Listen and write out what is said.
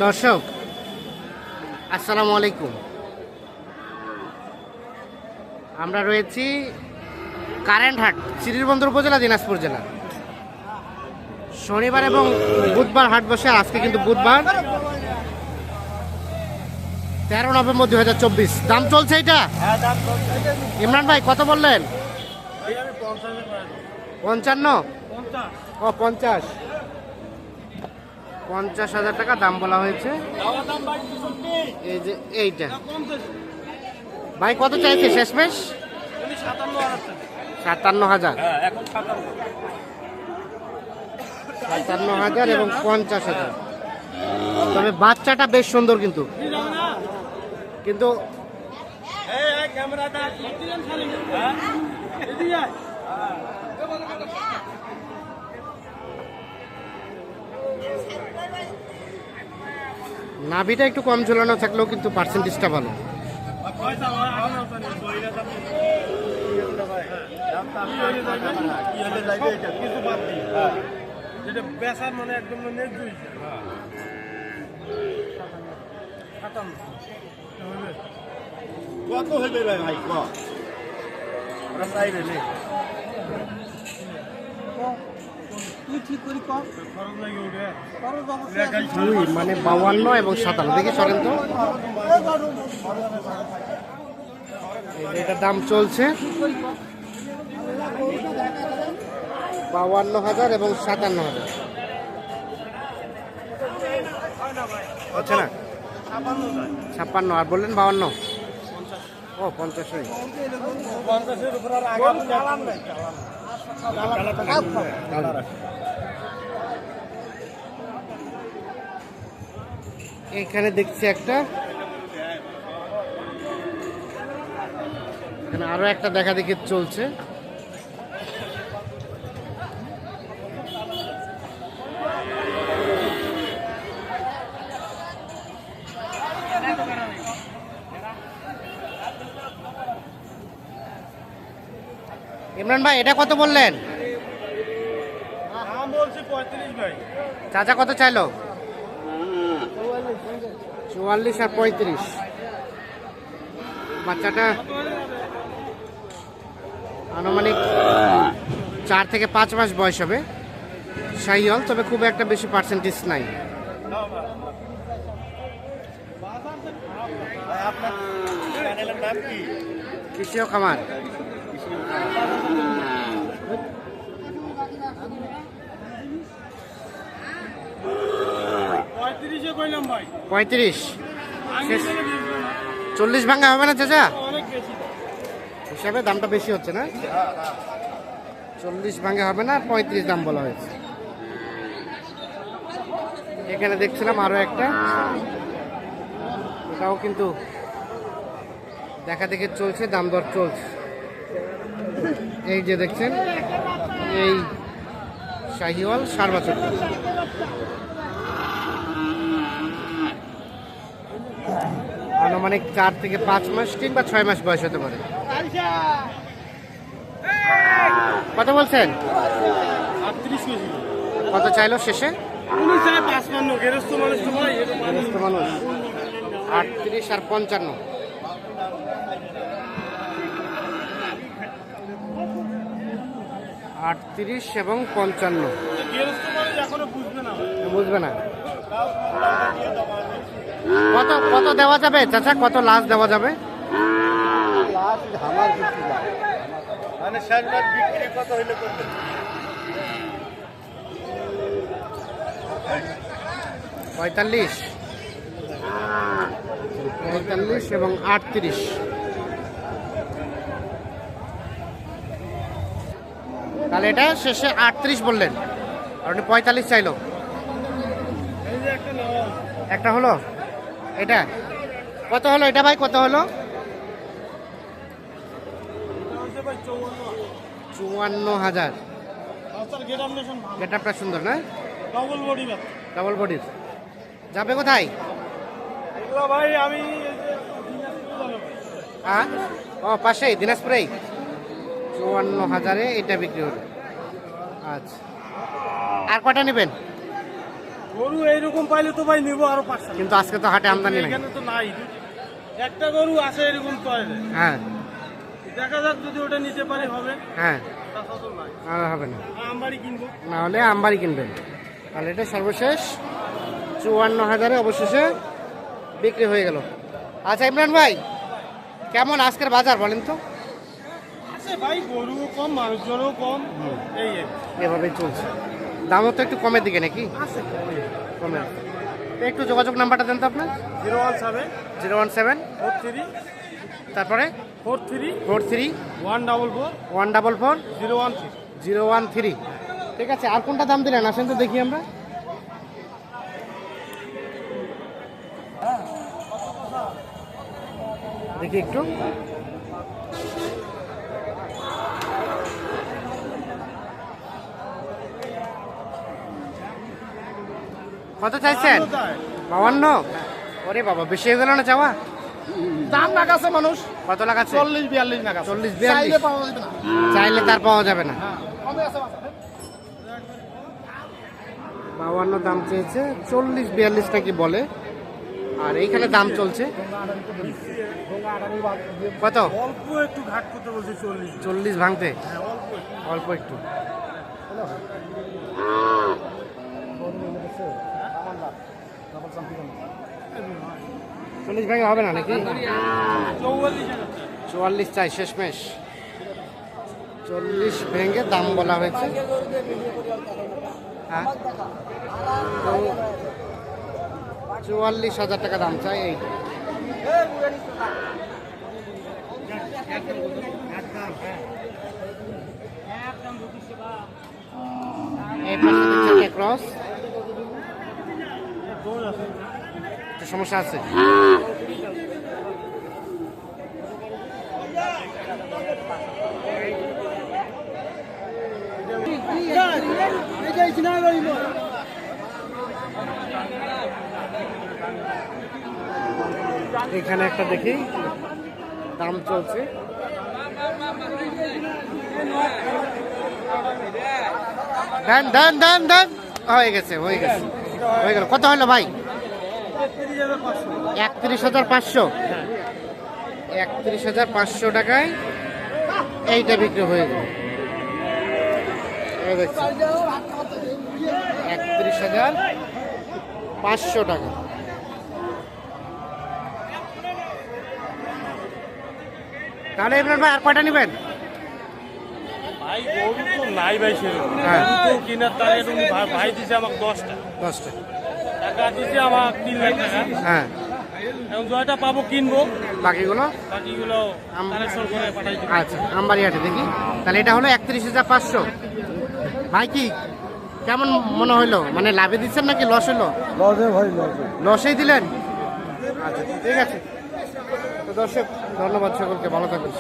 দর্শক আসসালামু আলাইকুম। আমরা রয়েছি কারেন্টহাট, শ্রীবন্দর উপজেলা, দিনাজপুর জেলা। শনিবার এবং বুধবার হাট বসে। আজকে কিন্তু বুধবার 13 নভেম্বর 2024। দাম চলছে এটা? ইমরান ভাই কত বললেন? 55? ও 50। 50,000 টাকা দাম বলা হয়েছে। এই যে এইটা ভাই কত চাইছে শেষমেশ? 57,000। 57,000 এবং 50,000। তবে বাচ্চাটা বেশ সুন্দর কিন্তু নাভিটা একটু কম ঝুলানো থাকলেও কিন্তু পার্সেন্টেজটা ভালো। কত হইবে ভাই মানে 52 এবং 57। দেখি চলেন তো, এটার দাম চলছে 52,000 এবং 57,000 হচ্ছে না? 56 আর বললেন 52। ও 50। এখানে দেখছি একটা, এখানে আরো একটা দেখা দেখি চলছে। ইমরান ভাই এটা কত বললেন? চাচা কত চাইলো? 44 আর 35। বাচ্চাটা আনুমানিক 4 থেকে 5 মাস বয়স হবে। শাহিওয়াল, তবে খুব একটা বেশি পার্সেন্টেজ নাই। কৃষি ও খামার। 35। 40 ভাঙা হবে না চাচা? হিসাবে দামটা বেশি হচ্ছে না? 40 ভাঙা হবে না, 35 দাম বলা হয়েছে। এখানে দেখছিলাম আরো একটা, এটাও কিন্তু দেখা দেখে চলছে, দাম দর চলছে। এই যে দেখছেন, এই শাহিওয়াল সার বাছুর, আনুমানিক 4 থেকে 5 মাস কিংবা 6 মাস বয়স হতে পারে। কত বলছেন? কত চাইলো শেষে? 38 আর 55। 38 এবং 55। বুঝবে না। কত কত দেওয়া যাবে চাচা? কত লাস্ট দেওয়া যাবে? 45 এবং 38। তাহলে এটা শেষে 38 বললেন, আর উনি 45 চাইলো। একটা হলো, এটা কত হলো? এটা ভাই কত হলো? 54,000। গেটআপটা সুন্দর না? ডবল বডির। যাবে কোথায়? হ্যাঁ, ও পাশেই, দিনাজপুরেই। 54,000-এ এটা বিক্রি হলো। আচ্ছা, আর কটা নেবেন? গরু এইরকম পাইলে তো ভাই নিবো আরো 500। কিন্তু আজকে তো হাটে আমদানি নেই। এখানে তো নাই, একটা গরু আছে এরকম টয়লে। হ্যাঁ দেখা যাক যদি ওটা নিতে পারি হবে। হ্যাঁ, তাছাড়া তো নাই। আর হবে না, আমবাড়ি কিনবো। না হলে আমবাড়ি কিনবেন। তাহলে এটা সর্বশেষ 54,000 অবশেষে বিক্রি হয়ে গেল। আচ্ছা ইমরান ভাই, কেমন আজকের বাজার বলেন তো? আছে ভাই, গরু কম, মানুষজনও কম, এই এভাবেই চলছে। দামও তো একটু কমের দিকে নাকি? আছে। কমে। তো একটু যোগাযোগ নাম্বারটা দেন তো আপনার। 017 017 43 তারপরে 43 43 144 144 013। 013। ঠিক আছে, আর কোনটা দাম দিলেন আসেন তো দেখি আমরা। দেখি একটু। কত চাইছেন? 52। ওরে বাবা, বেশি হয়ে গেল না চাওয়া? দাম লাগাছে মানুষ কত লাগাচ্ছে? 40-42 লাগাছে। 40-42 পাওয়া যাবে না। চাইলে তার পাওয়া যাবে না। কমে আছে বাজার। 52 দাম চেয়েছে, 40-42 নাকি বলে। আর এইখানে দাম চলছে কত? অল্প একটু ঘাট করতে বলছি 40। 40 ভাঙতে অল্প একটু। অল্প একটু। চল্লিশ ভাঙে হবে না নাকি? 44 চাই শেষমেশ। 40 ভেঙে দাম বলা হয়েছে। হ্যাঁ, 44,000 টাকা দাম চাই। এই ক্রস সমস্যা আছে। এখানে একটা দেখি দাম চলছে। দেন দেন দেন দেন, হয়ে গেছে হয়ে গেছে হয়ে গেল। কত হলো ভাই? 31,500। 31,500 টাকায় এইটা বিক্রি হয়ে গেল। 31,500 টাকা। তাহলে ইমরান ভাই আর কয়টা নেবেন? ভাই গরু তো নাই ভাই, সেরকম হ্যাঁ। গরু তো কেনার টার্গেট উনি ভাই দিছে আমাকে 10টা 10টা। টাকা দিছে আমাকে 3 লাখ টাকা। হ্যাঁ, এখন 2টা পাবো কিনবো, বাকিগুলো বাকিগুলো কালেকশন করে পাঠাই দিব। আচ্ছা আমবাড়ি হাটে দেখি। তাহলে এটা হলো 31,500। ভাই কি কেমন মনে হইলো? মানে লাভে দিচ্ছেন নাকি লস হইলো? লসে ভাই, লসে। লসেই দিলেন? আচ্ছা ঠিক আছে। তো দর্শক ধন্যবাদ সকলকে, ভালো থাকবেন।